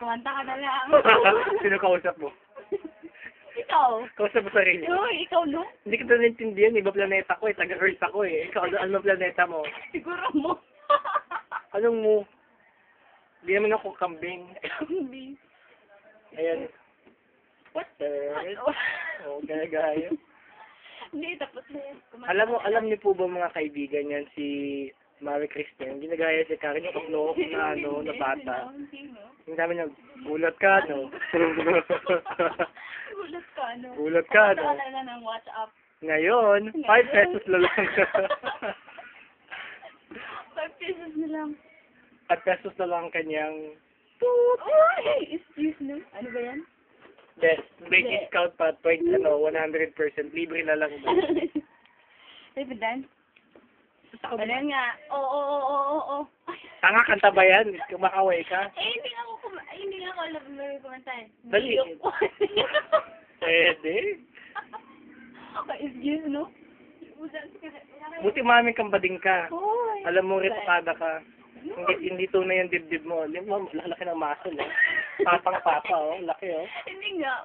Kumanta ka na lang. Sino kausap mo? Ikaw. Kausap mo sarili mo? Uy, ikaw no? Hindi kita naintindihan. Iba planeta ko eh. Taga-Earth ako eh. Ikaw, ano planeta mo? Siguro mo. Anong mo? Hindi naman ako kambing. Kambing. Ayan. What the? Oh, gaya-gaya. Hindi, tapos na yan. Alam niyo po ba mga kaibigan yan, si Marie Christine, ginagaya si Karen yung uklok na ano, na bata. Yung sabi niya, gulat ka, no? Gulat ka, no? Gulat ka, no? Pakita ka na ng WhatsApp. Ngayon, 5 pesos na lang. 5 pesos na lang. 5 pesos na lang kanyang Uy! Excuse me. Ano ba yan? best. May Hindi. discount pa, 100%. Libre na lang. Ay, ba dan? Ano nga? Oo. Tanga, kanta ba yan? Kumakaway ka? Hindi nga ako alam na may kumantahin. Dali. Pwede. Excuse, no? Buti mami kang bading ka. Hoy. Alam mo, retokada ka. Hindi tunay yung dibdib mo. Hindi mo, laki ng muscle, eh. Papang-papa, oh. Laki, oh. Hindi nga.